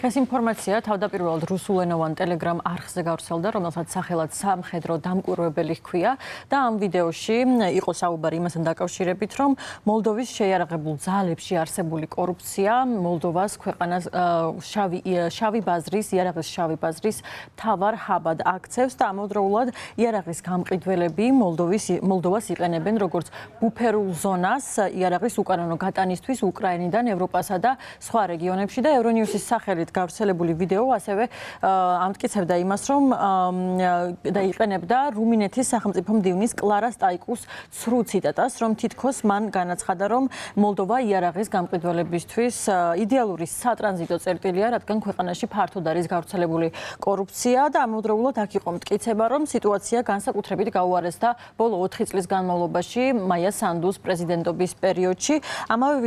ეს ინფორმაცია თავდაპირველად რუსულენოვან Telegram არხზე გავრცელდა, რომელსაც სახელად სამხედრო დამკვირვებელი ჰქვია და ამ ვიდეოში იყო საუბარი იმასთან დაკავშირებით, რომ მოლდოვის შეიარაღებულ ძალებში არსებული კორუფცია მოლდოვას ქვეყანას შავი ბაზრის, იარაღის შავი ბაზრის მთავარ ჰაბად აქცევს და ამავდროულად იარაღის გამყიდველები მოლდოვას იყენებენ როგორც ბუფერულ ზონას იარაღის უკანონო გატანისთვის უკრაინიდან ევროპასა და სხვა რეგიონებში და ევრონიუსის სახელით გავრცელებული ვიდეო ასევე ამტკიცებდა იმას, რომ და იყენებდა რუმინეთის სახელმწიფო მდივნის კლარა სტაიკუს ცრუ ციტატას, რომ თითქოს მან განაცხადა, რომ მოლდოვა იარაღის გამყიდველებისთვის იდეალური სატრანზიტო წერტილია, რადგან ქვეყანაში ფართოდ არის გავრცელებული კორუფცია და ამავდროულად აქ იყო მტკიცება, რომ სიტუაცია განსაკუთრებით გაუარესდა ბოლო 4 წლის განმავლობაში მაია სანდუს პრეზიდენტობის პერიოდში. ამავე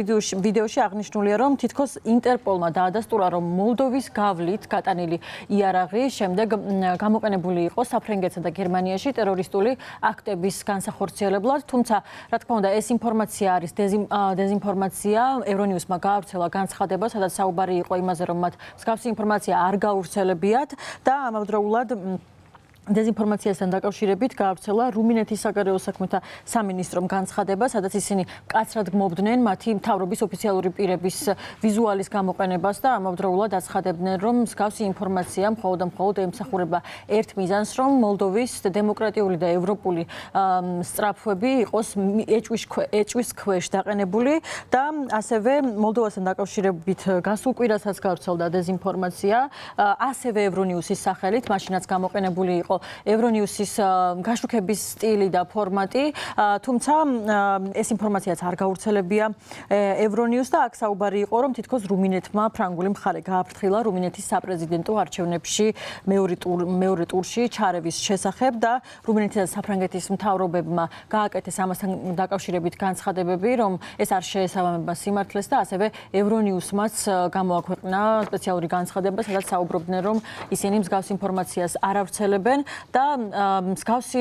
ვიდეოში აღნიშნულია, რომ თითქოს ინტერპოლმა დაადასტურა, რომ მოლდოვის გავლით გატანილი იარაღი შემდეგ გამოყენებული იყო საფრანგეთსა და გერმანიაში ტერორისტული აქტების განსახორციელებლად, თუმცა რა თქმა უნდა ეს ინფორმაცია არის დეზინფორმაცია. ევრონიუსმა გაავრცელა განცხადება, სადაც საუბარი იყო იმაზე, რომ მათ მსგავსი ინფორმაცია არ გაავრცელებიათ და ამავდროულად დეზინფორმაციასთან დაკავშირებით გაავრცელა რუმინეთის საგარეო საქმეთა სამინისტრომ განცხადება, სადაც ისინი მკაცრად გმობდნენ მათი მთავრობის ოფიციალური პირების ვიზუალის გამოყენებას და ამავდროულად აცხადებდნენ, რომ მსგავსი ინფორმაცია მხოლოდ ემსახურება ერთ მიზანს, რომ მოლდოვის დემოკრატიული და ევროპული სწრაფვები იყოს ეჭვის ქვეშ დაყენებული და ასევე მოლდოვასთან დაკავშირებით გასულ კვირასაც გავრცელდა დეზინფორმაცია, ასევე ევრონიუსის სახელით, მაშინაც გამოყენებული იყო ევრონიუსის გაშუქების სტილი და ფორმატი, თუმცა ეს ინფორმაციაც არ გავრცელებია ევრონიუს და აქ საუბარი იყო, რომ თითქოს რუმინეთმა ფრანგული მხარე გააფრთხილა რუმინეთის საპრეზიდენტო არჩევნებში მეორე ტურში ჩარევის შესახებ და რუმინეთის და საფრანგეთის მთავრობებმა გააკეთეს ამასთან დაკავშირებით განცხადებები, რომ ეს არ შეესაბამება სიმართლეს და ასევე ევრონიუსმაც გამოაქვეყნა სპეციალური განცხადება, სადაც საუბრობდნენ, რომ ისინი მსგავს ინფორმაციას არ ავრცელებენ და მსგავსი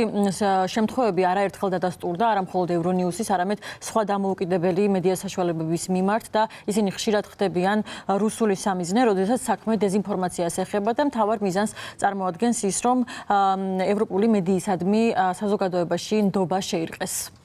შემთხვევები არაერთხელ დადასტურდა არა მხოლოდ ევრონიუსის, არამედ სხვა დამოუკიდებელი მედია საშუალებების მიმართ და ისინი ხშირად ხდებიან რუსული სამიზნე, როდესაც საქმე დეზინფორმაციას ეხება და მთავარ მიზანს წარმოადგენს ის, რომ ევროპული მედიისადმი საზოგადოებაში ნდობა შეირყეს.